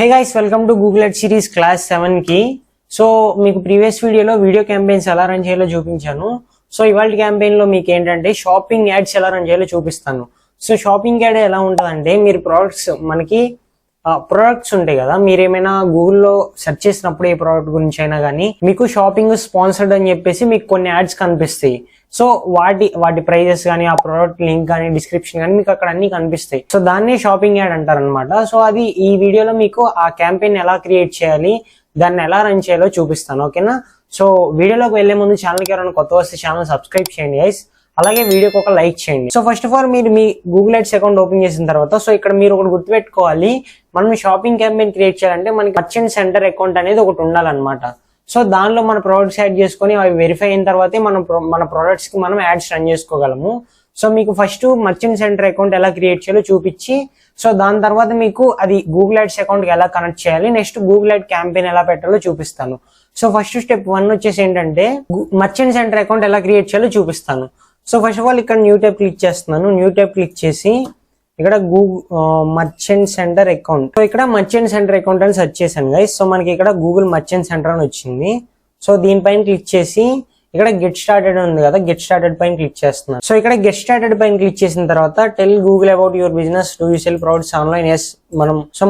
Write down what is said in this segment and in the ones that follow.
Hey guys, welcome to Google Ads series class 7 కి. So మీకు previous వీడియోలో video campaigns ఎలా రన్ చేయాలో చూపించాను. సో ఇవాళ క్యాంపెయిన్ లో మీకు ఏంటంటే షాపింగ్ యాడ్స్ ఎలా రన్ చేయాలో చూపిస్తాను. సో షాపింగ్ యాడ్ ఎలా ఉంటుందంటే మీరు ప్రొడక్ట్స్ ఉంటాయి కదా, మీరు ఏమైనా గూగుల్లో సెర్చ్ చేసినప్పుడు ఏ ప్రోడక్ట్ గురించి అయినా కానీ మీకు షాపింగ్ స్పాన్సర్డ్ అని చెప్పేసి మీకు కొన్ని యాడ్స్ కనిపిస్తాయి. సో వాటి ప్రైజెస్ కానీ ఆ ప్రోడక్ట్ లింక్ కానీ డిస్క్రిప్షన్ కానీ మీకు అక్కడ అన్ని కనిపిస్తాయి. సో దాన్ని షాపింగ్ యాడ్ అంటారు అనమాట. సో అది ఈ వీడియోలో మీకు ఆ క్యాంపెయిన్ ఎలా క్రియేట్ చేయాలి, దాన్ని ఎలా రన్ చేయాలో చూపిస్తాను. ఓకేనా? సో వీడియోలోకి వెళ్లే ముందు ఛానల్కి ఎవరైనా కొత్త వస్తే ఛానల్ సబ్స్క్రైబ్ చేయండి గైస్, అలాగే వీడియోకి ఒక లైక్ చేయండి. సో ఫస్ట్ ఆఫ్ ఆల్ మీరు మీ గూగుల్ యాడ్స్ అకౌంట్ ఓపెన్ చేసిన తర్వాత సో ఇక్కడ మీరు ఒకటి గుర్తుపెట్టుకోవాలి, మనం షాపింగ్ క్యాంపెయిన్ క్రియేట్ చేయాలంటే మనకి మర్చెంట్ సెంటర్ అకౌంట్ అనేది ఒకటి ఉండాలన్నమాట. సో దానిలో మన ప్రొడక్ట్స్ యాడ్ చేసుకొని అవి వెరిఫై అయిన తర్వాతే మన ప్రొడక్ట్స్ కి మనం యాడ్స్ రన్ చేసుకోగలము. సో మీకు ఫస్ట్ మర్చెంట్ సెంటర్ అకౌంట్ ఎలా క్రియేట్ చేయాలో చూపించి సో దాని తర్వాత మీకు అది గూగుల్ యాడ్స్ అకౌంట్ కి ఎలా కనెక్ట్ చేయాలి, నెక్స్ట్ గూగుల్ యాడ్ క్యాంపెయిన్ ఎలా పెట్టాలో చూపిస్తాను. సో ఫస్ట్ స్టెప్ 1 వచ్చేసి ఏంటంటే మర్చెంట్ సెంటర్ అకౌంట్ ఎలా క్రియేట్ చేయాలో చూపిస్తాను. సో ఫస్ట్ ఆఫ్ ఆల్ ఇక్కడ న్యూ ట్యాబ్ క్లిక్ చేస్తున్నాను. న్యూ ట్యాబ్ క్లిక్ చేసి ఇక్కడ Google merchant centre account, so ఇక్కడ మర్చెంట్ సెంటర్ అకౌంట్ అని సెర్చ్ చేశాను గైస్. సో మనకి ఇక్కడ గూగుల్ మర్చెంట్ సెంటర్ అని వచ్చింది. సో దీనిపైన క్లిక్ చేసి ఇక్కడ గెట్ స్టార్టెడ్ ఉంది కదా, గెట్ స్టార్టెడ్ పైన క్లిక్ చేస్తున్నాను. సో ఇక్కడ గెట్ స్టార్టెడ్ పైన క్లిక్ చేసిన తర్వాత tell Google about your business, do you sell products online. Yes,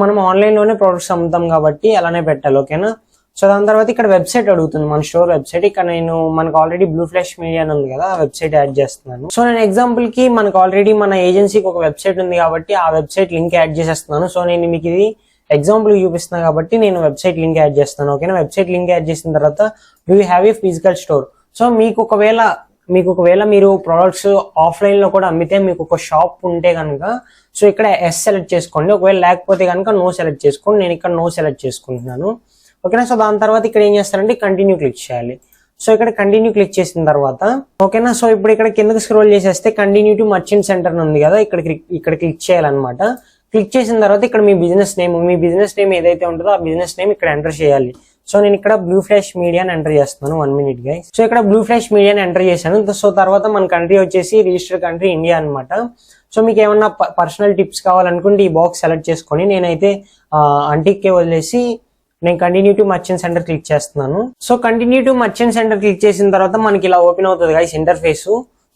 మనం ఆన్లైన్ లోనే ప్రొడక్ట్స్ అమ్ముతాం కాబట్టి అలానే పెట్టాలి. ఓకేనా? సో దాని తర్వాత ఇక్కడ వెబ్సైట్ అడుగుతుంది, మన స్టోర్ వెబ్సైట్. ఇక్కడ నేను మనకు ఆల్రెడీ బ్లూ ఫ్లాష్ మీడియా ఉంది కదా, ఆ వెబ్సైట్ యాడ్ చేస్తున్నాను. సో నేను ఎగ్జాంపుల్ కి మనకు ఆల్రెడీ మన ఏజెన్సీకి ఒక వెబ్సైట్ ఉంది కాబట్టి ఆ వెబ్సైట్ లింక్ యాడ్ చేసేస్తున్నాను. సో నేను మీకు ఇది ఎగ్జాంపుల్ చూపిస్తున్నాను కాబట్టి నేను వెబ్సైట్ లింక్ యాడ్ చేస్తాను. ఓకేనా? వెబ్సైట్ లింక్ యాడ్ చేసిన తర్వాత do you have a physical store. So మీకు ఒకవేళ మీరు ప్రొడక్ట్స్ ఆఫ్లైన్ లో కూడా అమ్మితే మీకు ఒక షాప్ ఉంటే కనుక సో ఇక్కడ ఎస్ సెలెక్ట్ చేసుకోండి. ఒకవేళ లేకపోతే కనుక నో సెలెక్ట్ చేసుకోండి. నేను ఇక్కడ నో సెలెక్ట్ చేసుకుంటున్నాను. ఓకేనా? సో దాని తర్వాత ఇక్కడ ఏం చేస్తారంటే కంటిన్యూ క్లిక్ చేయాలి. సో ఇక్కడ కంటిన్యూ క్లిక్ చేసిన తర్వాత ఓకేనా, సో ఇప్పుడు ఇక్కడ కిందకి స్క్రోల్ చేసేస్తే కంటిన్యూ టు మర్చెంట్ సెంటర్ ఉంది కదా, ఇక్కడ క్లిక్ చేయాలన్నమాట. క్లిక్ చేసిన తర్వాత ఇక్కడ మీ బిజినెస్ నేమ్ ఏదైతే ఉంటుందో ఆ బిజినెస్ నేమ్ ఇక్కడ ఎంటర్ చేయాలి. సో నేను ఇక్కడ బ్లూ ఫ్లాష్ మీడియా అని ఎంటర్ చేస్తున్నాను. 1 minute గైస్. సో ఇక్కడ బ్లూ ఫ్లాష్ మీడియా అని ఎంటర్ చేశాను. సో తర్వాత మన కంట్రీ వచ్చేసి రిజిస్టర్ కంట్రీ ఇండియా అనమాట. సో మీకు ఏమన్నా పర్సనల్ టిప్స్ కావాలనుకుంటే ఈ బాక్స్ సెలెక్ట్ చేసుకొని నేనైతే అంటిక్కే వదిలేసి నేను continue to merchant centre click చేస్తున్నాను. So continue to merchant centre click చేసిన తర్వాత మనకి ఇలా ఓపెన్ అవుతుంది గైస్ ఇంటర్ఫేస్.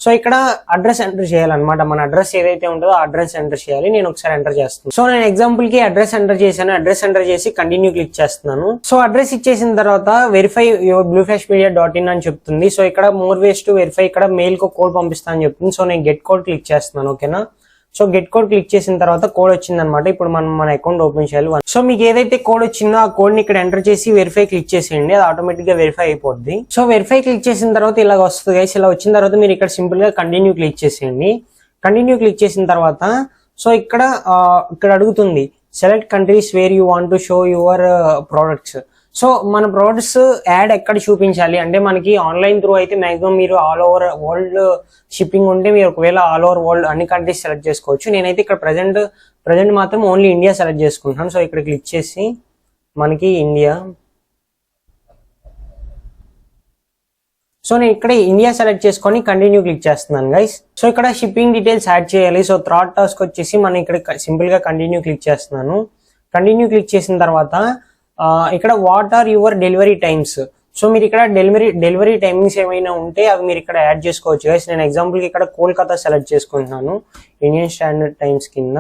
సో ఇక్కడ అడ్రస్ ఎంటర్ చేయాలన్నమాట. మన అడ్రస్ ఏదైతే ఉంటుందో ఆ అడ్రస్ ఎంటర్ చేయాలి. నేను ఒకసారి ఎంటర్ చేస్తాను. సో నేను ఎగ్జాంపుల్ కి అడ్రస్ ఎంటర్ చేశాను. అడ్రస్ ఎంటర్ చేసి కంటిన్యూ క్లిక్ చేస్తున్నాను. సో అడ్రస్ ఇచ్చేసిన తర్వాత వెరిఫై యువర్ blueflashmedia.in అని చెప్తుంది. సో ఇక్కడ మోర్ వేస్ టు వెరిఫై, ఇక్కడ మెయిల్ కు కోడ్ పంపిస్తాను అని చెప్తుంది. సో నేను గెట్ కోడ్ క్లిక్ చేస్తున్నాను. ఓకేనా? సో గెట్ కోడ్ క్లిక్ చేసిన తర్వాత కోడ్ వచ్చింది అనమాట. ఇప్పుడు మనం మన అకౌంట్ ఓపెన్ చేయాలి. సో మీకు ఏదైతే కోడ్ వచ్చిందో ఆ కోడ్ ని ఇక్కడ ఎంటర్ చేసి వెరిఫై క్లిక్ చేసేయండి, అది ఆటోమేటిక్ గా వెరిఫై అయిపోద్ది. సో వెరిఫై క్లిక్ చేసిన తర్వాత ఇలా వస్తుంది గైస్. ఇలా వచ్చిన తర్వాత మీరు ఇక్కడ సింపుల్ గా కంటిన్యూ క్లిక్ చేసేయండి. కంటిన్యూ క్లిక్ చేసిన తర్వాత సో ఇక్కడ అడుగుతుంది select countries where you want to show your products. So మన ప్రొడక్ట్స్ యాడ్ ఎక్కడ చూపించాలి అంటే మనకి ఆన్లైన్ త్రూ అయితే మాక్సిమం మీరు ఆల్ ఓవర్ వరల్డ్ షిప్పింగ్ ఉంటే మీరు ఒకవేళ ఆల్ ఓవర్ వరల్డ్ అన్ని కంట్రీస్ సెలెక్ట్ చేసుకోవచ్చు. నేనైతే ఇక్కడ ప్రజెంట్ మాత్రం ఓన్లీ ఇండియా సెలెక్ట్ చేసుకుంటున్నాను. సో ఇక్కడ క్లిక్ చేసి మనకి ఇండియా, సో నేను ఇక్కడ ఇండియా సెలెక్ట్ చేసుకొని కంటిన్యూ క్లిక్ చేస్తున్నాను గైస్. సో ఇక్కడ షిప్పింగ్ డీటెయిల్స్ యాడ్ చేయాలి. సో థర్డ్ టాస్క్ వచ్చేసి మనం ఇక్కడ సింపుల్ గా కంటిన్యూ క్లిక్ చేస్తున్నాను. కంటిన్యూ క్లిక్ చేసిన తర్వాత ఇక్కడ what are your delivery times. So మీరు ఇక్కడ డెలివరీ టైమింగ్స్ ఏమైనా ఉంటే అవి మీరు ఇక్కడ యాడ్ చేసుకోవచ్చు గైస్. నేను ఎగ్జాంపుల్ కి ఇక్కడ కోల్కతా సెలెక్ట్ చేసుకుంటున్నాను ఇండియన్ స్టాండర్డ్ టైమ్స్ కింద.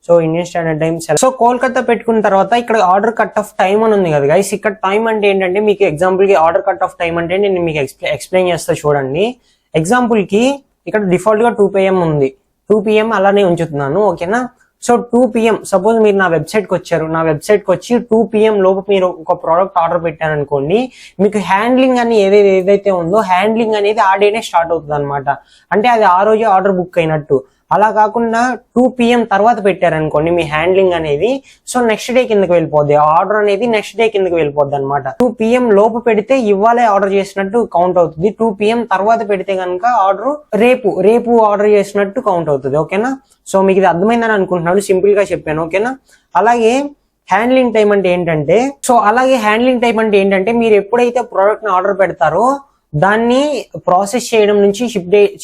So Indian standard time so Kolkata పెట్టుకున్న తర్వాత ఇక్కడ ఆర్డర్ కట్ ఆఫ్ టైం అని ఉంది కదా గైస్. ఇక్కడ టైం అంటే ఏంటంటే మీకు ఎగ్జాంపుల్ కి ఆర్డర్ కట్ ఆఫ్ టైం అంటే నేను మీకు ఎక్స్ప్లెయిన్ చేస్తా చూడండి. ఎగ్జాంపుల్ కి ఇక్కడ డిఫాల్ట్ గా 2 PM ఉంది. 2 PM అలానే ఉంచుతున్నాను. ఓకేనా? సో 2 PM సపోజ్ మీరు నా వెబ్సైట్ కి వచ్చారు. నా వెబ్సైట్ కి వచ్చి 2 PM లోపు మీరు ఒక ప్రోడక్ట్ ఆర్డర్ పెట్టారనుకోండి, మీకు హ్యాండ్లింగ్ అని ఏదైతే ఉందో హ్యాండ్లింగ్ అనేది ఆ డేనే స్టార్ట్ అవుతుంది అనమాట. అంటే అది ఆ రోజే ఆర్డర్ బుక్ అయినట్టు. అలా కాకుండా 2 PM తర్వాత పెట్టారనుకోండి మీ హ్యాండ్లింగ్ అనేది, సో నెక్స్ట్ డే కిందకి వెళ్ళిపోద్ది. ఆర్డర్ అనేది నెక్స్ట్ డే కిందకి వెళ్ళిపోద్ది అనమాట. 2 PM లోపు పెడితే ఇవ్వాలే ఆర్డర్ చేసినట్టు కౌంట్ అవుతుంది. 2 PM తర్వాత పెడితే కనుక ఆర్డర్ రేపు ఆర్డర్ చేసినట్టు కౌంట్ అవుతుంది. ఓకేనా? సో మీకు ఇది అర్థమైందని అనుకుంటున్నాను, సింపుల్ గా చెప్పాను. ఓకేనా? అలాగే హ్యాండ్లింగ్ టైం అంటే ఏంటంటే మీరు ఎప్పుడైతే ప్రోడక్ట్ ని ఆర్డర్ పెడతారో దాన్ని ప్రాసెస్ చేయడం నుంచి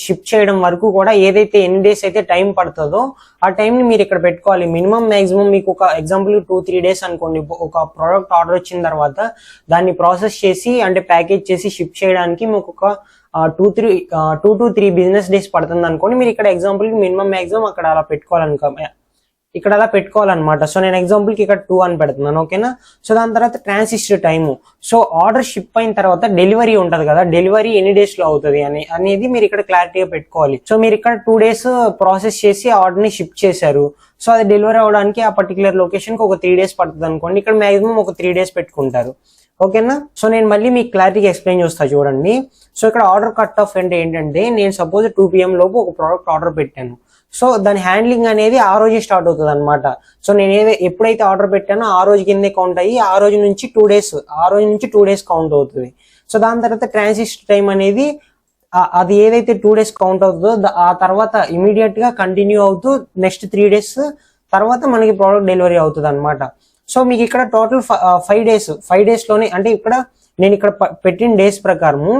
షిప్ చేయడం వరకు కూడా ఏదైతే ఎన్ని డేస్ అయితే టైం పడుతుందో ఆ టైంని మీరు ఇక్కడ పెట్టుకోవాలి. మినిమం మాక్సిమం మీకు ఒక ఎగ్జాంపుల్ 2-3 డేస్ అనుకోండి. ఒక ప్రోడక్ట్ ఆర్డర్ వచ్చిన తర్వాత దాన్ని ప్రాసెస్ చేసి అంటే ప్యాకేజ్ చేసి షిప్ చేయడానికి మీకు ఒక 2 to 3 బిజినెస్ డేస్ పడుతుంది అనుకోండి. మీరు ఇక్కడ ఎగ్జాంపుల్ మినిమం మాక్సిమం అక్కడ అలా ఇక్కడ అలా పెట్టుకోవాలన్నమాట. సో నేను ఎగ్జాంపుల్కి ఇక్కడ 2 అని పెడుతున్నాను, ఓకేనా. సో దాని తర్వాత transistor time. So order ship అయిన తర్వాత డెలివరీ ఉంటుంది కదా, డెలివరీ ఎన్ని డేస్ లో అవుతుంది అనేది మీరు ఇక్కడ క్లారిటీగా పెట్టుకోవాలి. సో మీరు ఇక్కడ 2 days ప్రాసెస్ చేసి ఆర్డర్ ని షిప్ చేశారు. సో అది డెలివరీ అవడానికి ఆ పర్టికులర్ లొకేషన్ కి ఒక 3 days పడుతుంది అనుకోండి. ఇక్కడ మాక్సిమం ఒక 3 days పెట్టుకుంటారు, ఓకేనా. సో నేను మళ్ళీ మీకు క్లారిటీగా ఎక్స్ప్లెయిన్ చేస్తా చూడండి. సో ఇక్కడ ఆర్డర్ కట్ ఆఫ్ అంటే ఏంటంటే, నేను సపోజ్ 2 PM లోపు ఒక ప్రోడక్ట్ ఆర్డర్ పెట్టాను. సో దాని హ్యాండ్లింగ్ అనేది ఆ రోజే స్టార్ట్ అవుతుంది అనమాట. సో నేను ఎప్పుడైతే ఆర్డర్ పెట్టానో ఆ రోజు కిందే కౌంట్ అయ్యి ఆ రోజు నుంచి 2 days కౌంట్ అవుతుంది. సో దాని తర్వాత ట్రాన్సిస్టర్ టైం అనేది అది ఏదైతే 2 days కౌంట్ అవుతుందో ఆ తర్వాత ఇమీడియట్ గా కంటిన్యూ అవుతూ నెక్స్ట్ 3 days తర్వాత మనకి ప్రోడక్ట్ డెలివరీ అవుతుంది అనమాట. సో మీకు ఇక్కడ టోటల్ 5 days లోనే, అంటే ఇక్కడ నేను ఇక్కడ పెట్టిన డేస్ ప్రకారము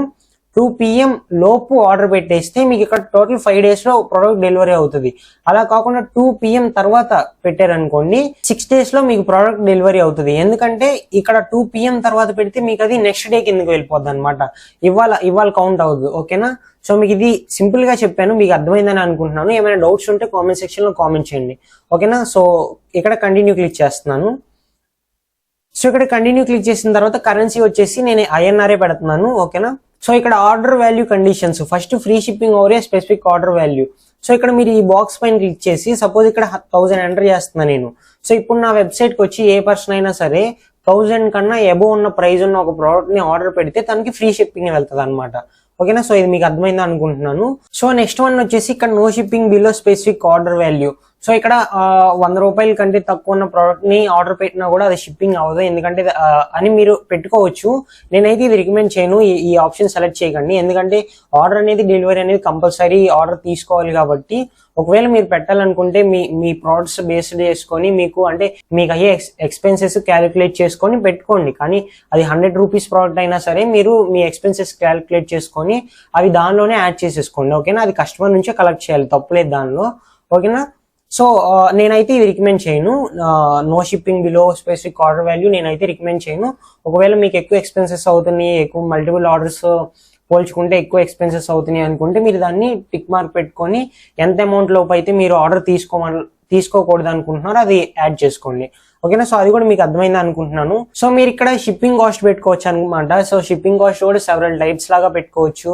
2 PM లోపు ఆర్డర్ పెట్టేస్తే మీకు ఇక్కడ టోటల్ 5 days లో ప్రోడక్ట్ డెలివరీ అవుతుంది. అలా కాకుండా 2 PM తర్వాత పెట్టారనుకోండి 6 days లో మీకు ప్రోడక్ట్ డెలివరీ అవుతుంది. ఎందుకంటే ఇక్కడ 2 PM తర్వాత పెడితే మీకు అది నెక్స్ట్ డే కిందకి వెళ్ళిపోద్ది అనమాట. ఇవాళ కౌంట్ అవుతుంది, ఓకేనా. సో మీకు ఇది సింపుల్ గా చెప్పాను, మీకు అర్థమైందని అనుకుంటున్నాను. ఏమైనా డౌట్స్ ఉంటే కామెంట్ సెక్షన్ లో కామెంట్ చేయండి, ఓకేనా. సో ఇక్కడ కంటిన్యూ క్లిక్ చేస్తున్నాను. సో ఇక్కడ కంటిన్యూ క్లిక్ చేసిన తర్వాత కరెన్సీ వచ్చేసి నేను INR పెడుతున్నాను, ఓకేనా. సో ఇక్కడ order value conditions, first free shipping over specific order value. So ఇక్కడ మీరు ఈ బాక్స్ పైన క్లిక్ చేసి సపోజ్ ఇక్కడ 1000 ఎంటర్ చేస్తున్నాను నేను. సో ఇప్పుడు నా వెబ్సైట్ కి వచ్చి ఏ పర్సన్ అయినా సరే 1000 కన్నా అబోవ్ ఉన్న ప్రైస్ ఉన్న ఒక ప్రోడక్ట్ ని ఆర్డర్ పెడితే తనకి ఫ్రీ షిప్పింగ్ వెళ్తుంది అనమాట, ఓకేనా. సో ఇది మీకు అర్థమైందా అనుకుంటున్నాను. సో నెక్స్ట్ వన్ వచ్చేసి ఇక్కడ no shipping below specific order value. So ఇక్కడ 100 రూపాయల కంటే తక్కువ ఉన్న ప్రోడక్ట్ ని ఆర్డర్ పెట్టినా కూడా అది షిప్పింగ్ అవ్వదు, ఎందుకంటే అని మీరు పెట్టుకోవచ్చు. నేనైతే ఇది రికమెండ్ చేయను, ఈ ఆప్షన్ సెలెక్ట్ చేయకండి. ఎందుకంటే ఆర్డర్ అనేది డెలివరీ అనేది కంపల్సరీ ఆర్డర్ తీసుకోవాలి కాబట్టి ఒకవేళ మీరు పెట్టాలనుకుంటే మీ ప్రొడక్ట్స్ బేస్డ్ చేసుకొని మీకు అయ్యే ఎక్స్పెన్సెస్ క్యాలిక్యులేట్ చేసుకొని పెట్టుకోండి. కానీ అది 100 రూపీస్ ప్రోడక్ట్ అయినా సరే మీరు మీ ఎక్స్పెన్సెస్ క్యాలిక్యులేట్ చేసుకొని అవి దానిలోనే యాడ్ చేసేసుకోండి, ఓకేనా. అది కస్టమర్ నుంచే కలెక్ట్ చేయాలి, తప్పులేదు దానిలో, ఓకేనా. సో నేనైతే ఇది రికమెండ్ చేయను, no shipping below specific order value నేనైతే రికమెండ్ చేయను. ఒకవేళ మీకు ఎక్కువ ఎక్స్పెన్సెస్ అవుతున్నాయి, ఎక్కువ మల్టిపుల్ ఆర్డర్స్ పోల్చుకుంటే ఎక్కువ ఎక్స్పెన్సెస్ అవుతున్నాయి అనుకుంటే మీరు దాన్ని టిక్ మార్క్ పెట్టుకొని ఎంత అమౌంట్ లోపు అయితే మీరు ఆర్డర్ తీసుకోకూడదు అనుకుంటున్నారో అది యాడ్ చేసుకోండి, ఓకేనా. సో అది కూడా మీకు అర్థమైంది అనుకుంటున్నాను. సో మీరు ఇక్కడ షిప్పింగ్ కాస్ట్ పెట్టుకోవచ్చు అనమాట. సో షిప్పింగ్ కాస్ట్ కూడా సెవరల్ టైప్స్ లాగా పెట్టుకోవచ్చు.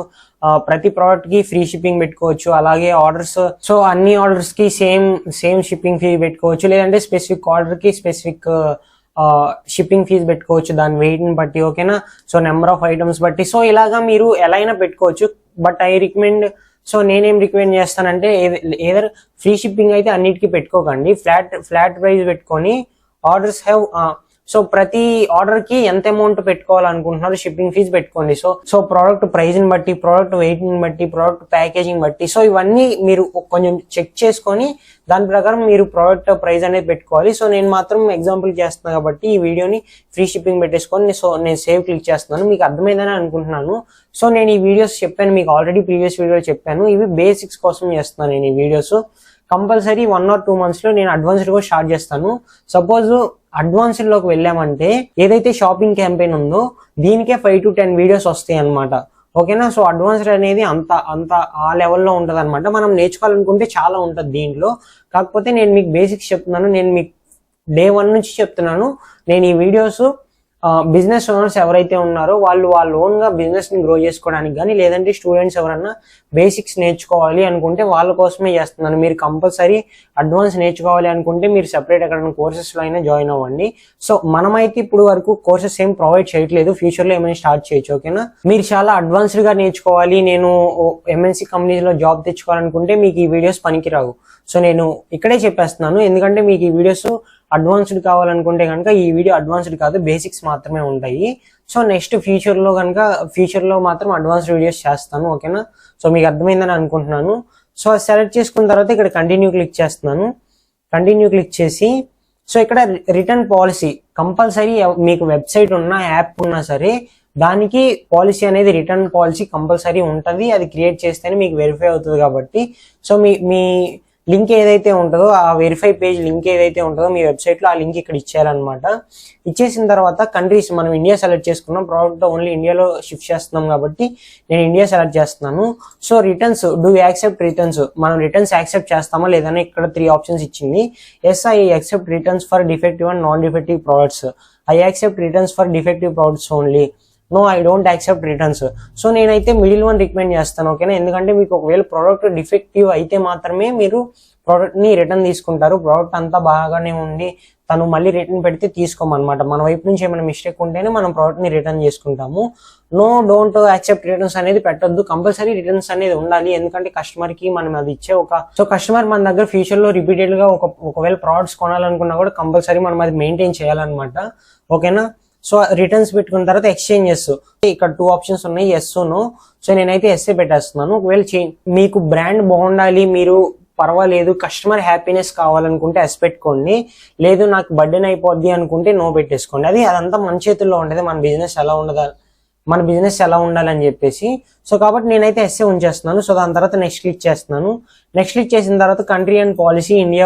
ప్రతి ప్రోడక్ట్ కి ఫ్రీ షిప్పింగ్ పెట్టుకోవచ్చు, అలాగే ఆర్డర్స్, సో అన్ని ఆర్డర్స్ కి సేమ్ షిప్పింగ్ ఫీ పెట్టుకోవచ్చు, లేదంటే స్పెసిఫిక్ ఆర్డర్ కి స్పెసిఫిక్ షిప్పింగ్ ఫీజ్ పెట్టుకోవచ్చు దాని వెయిట్ ని బట్టి, ఓకేనా. సో నెంబర్ ఆఫ్ ఐటమ్స్ బట్టి. సో ఇలాగా మీరు ఎలా అయినా పెట్టుకోవచ్చు. బట్ ఐ రికమెండ్, సో నేనేం రికమెండ్ చేస్తానంటే ఏదర్ ఫ్రీ షిప్పింగ్ అయితే అన్నిటికీ పెట్టుకోకండి, ఫ్లాట్ ప్రైస్ పెట్టుకొని ఆర్డర్స్ హ్యావ్, సో ప్రతి ఆర్డర్ కి ఎంత అమౌంట్ పెట్టుకోవాలనుకుంటున్నారు షిప్పింగ్ ఫీజ్ పెట్టుకోండి. సో ప్రోడక్ట్ ప్రైస్ ని బట్టి, ప్రోడక్ట్ వెయిట్ ని బట్టి, ప్రోడక్ట్ ప్యాకేజింగ్ బట్టి, సో ఇవన్నీ మీరు కొంచెం చెక్ చేసుకొని దాని ప్రకారం మీరు ప్రోడక్ట్ ప్రైస్ అనేది పెట్టుకోవాలి. సో నేను మాత్రం ఎగ్జాంపుల్ చేస్తున్నాను కాబట్టి ఈ వీడియోని ఫ్రీ షిప్పింగ్ పెట్టేసుకొని సో నేను సేవ్ క్లిక్ చేస్తున్నాను. మీకు అర్థమైందని అనుకుంటున్నాను. సో నేను ఈ వీడియోస్ చెప్పాను మీకు ఆల్రెడీ, ప్రీవియస్ వీడియో చెప్పాను, ఇవి బేసిక్స్ కోసం చేస్తున్నాను నేను ఈ వీడియోస్. కంపల్సరీ 1 or 2 months లో నేను అడ్వాన్స్డ్ కూడా స్టార్ట్ చేస్తాను. సపోజ్ అడ్వాన్స్డ్ లోకి వెళ్ళామంటే ఏదైతే షాపింగ్ క్యాంపెయిన్ ఉందో దీనికే 5 to 10 వీడియోస్ వస్తాయి అనమాట, ఓకేనా. సో అడ్వాన్స్డ్ అనేది అంత ఆ లెవెల్లో ఉంటది అనమాట. మనం నేర్చుకోవాలనుకుంటే చాలా ఉంటది దీంట్లో. కాకపోతే నేను మీకు బేసిక్స్ చెప్తున్నాను, నేను మీకు day 1 నుంచి చెప్తున్నాను. నేను ఈ వీడియోస్ బిజినెస్ ఓనర్స్ ఎవరైతే ఉన్నారో వాళ్ళు వాళ్ళ ఓన్ గా బిజినెస్ ని గ్రో చేసుకోవడానికి కానీ, లేదంటే స్టూడెంట్స్ ఎవరన్నా బేసిక్స్ నేర్చుకోవాలి అనుకుంటే వాళ్ళ కోసమే చేస్తున్నాను. మీరు కంపల్సరీ అడ్వాన్స్ నేర్చుకోవాలి అనుకుంటే మీరు సెపరేట్ ఎక్కడైనా కోర్సెస్ లో అయినా జాయిన్ అవ్వండి. సో మనమైతే ఇప్పుడు వరకు కోర్సెస్ ఏం ప్రొవైడ్ చేయట్లేదు, ఫ్యూచర్ లో ఏమైనా స్టార్ట్ చేయొచ్చు, ఓకేనా. మీరు చాలా అడ్వాన్స్డ్ గా నేర్చుకోవాలి, నేను MNC కంపెనీస్ లో జాబ్ తెచ్చుకోవాలనుకుంటే మీకు ఈ వీడియోస్ పనికిరావు. సో నేను ఇక్కడే చెప్పేస్తున్నాను, ఎందుకంటే మీకు ఈ వీడియోస్ అడ్వాన్స్డ్ కావాలనుకుంటే కనుక ఈ వీడియో అడ్వాన్స్డ్ కాదు, బేసిక్స్ మాత్రమే ఉంటాయి. సో నెక్స్ట్ ఫ్యూచర్ లో మాత్రం అడ్వాన్స్డ్ వీడియోస్ చేస్తాను, ఓకేనా. సో మీకు అర్థమైందని అనుకుంటున్నాను. సో సెలెక్ట్ చేసుకున్న తర్వాత ఇక్కడ కంటిన్యూ క్లిక్ చేస్తున్నాను. కంటిన్యూ క్లిక్ చేసి సో ఇక్కడ రిటర్న్ పాలసీ కంపల్సరీ, మీకు వెబ్సైట్ ఉన్నా యాప్ ఉన్నా సరే దానికి పాలసీ అనేది రిటర్న్ పాలసీ కంపల్సరీ ఉంటుంది, అది క్రియేట్ చేస్తేనే మీకు వెరిఫై అవుతుంది కాబట్టి సో మీ లింక్ ఏదైతే ఉంటుందో ఆ వెరిఫై పేజ్ లింక్ ఏదైతే ఉంటుందో మీ వెబ్సైట్లో ఆ లింక్ ఇక్కడ ఇచ్చేయాలన్నమాట. ఇచ్చేసిన తర్వాత కంట్రీస్ మనం ఇండియా సెలెక్ట్ చేసుకున్నాం, ప్రోడక్ట్ ఓన్లీ ఇండియాలో షిఫ్ట్ చేస్తున్నాం కాబట్టి నేను ఇండియా సెలెక్ట్ చేస్తున్నాను. So returns, do accept returns, మనం రిటర్న్స్ యాక్సెప్ట్ చేస్తామా లేదని ఇక్కడ 3 ఆప్షన్స్ ఇచ్చింది. Yes I accept returns for defective and non defective products, I accept returns for defective products only, no I don't accept returns. So నేనైతే middle one recommend చేస్తాను, ఓకేనా. ఎందుకంటే మీకు ఒకవేళ ప్రోడక్ట్ డిఫెక్టివ్ అయితే మాత్రమే మీరు ప్రోడక్ట్ ని రిటర్న్ తీసుకుంటారు. ప్రోడక్ట్ అంతా బాగానే ఉండి తను మళ్ళీ రిటర్న్ పెడితే తీసుకోమన్నమాట. మన వైపు నుంచి ఏమైనా మిస్టేక్ ఉంటేనే మనం ప్రోడక్ట్ ని రిటర్న్ చేసుకుంటాము. నో డోంట్ యాక్సెప్ట్ రిటర్న్స్ అనేది పెట్టొద్దు, కంపల్సరీ రిటర్న్స్ అనేది ఉండాలి. ఎందుకంటే కస్టమర్ కి మనం అది ఇచ్చే సో కస్టమర్ మన దగ్గర ఫ్యూచర్ లో రిపీటెడ్ గా ఒకవేళ ప్రోడక్ట్స్ కొనాలనుకున్నా కూడా కంపల్సరీ మనం అది మెయింటైన్ చేయాలన్నమాట, ఓకేనా. సో రిటర్న్స్ పెట్టుకున్న తర్వాత ఎక్స్చేంజెస్, ఇక్కడ 2 ఆప్షన్స్ ఉన్నాయి, ఎస్ నో. సో నేనైతే ఎస్ఏ పెట్టేస్తున్నాను. ఒకవేళ మీకు బ్రాండ్ బాగుండాలి, మీరు పర్వాలేదు కస్టమర్ హ్యాపీనెస్ కావాలనుకుంటే ఎస్ పెట్టుకోండి, లేదు నాకు బర్డెన్ అయిపోద్ది అనుకుంటే నో పెట్టేసుకోండి. అదంతా మన చేతుల్లో ఉండదు, మన బిజినెస్ ఎలా ఉండాలని చెప్పేసి. సో కాబట్టి నేనైతే ఎస్ఏ ఉంచేస్తున్నాను. సో దాని తర్వాత నెక్స్ట్ క్లిక్ చేస్తున్నాను. నెక్స్ట్ క్లిక్ చేసిన తర్వాత country and policy India,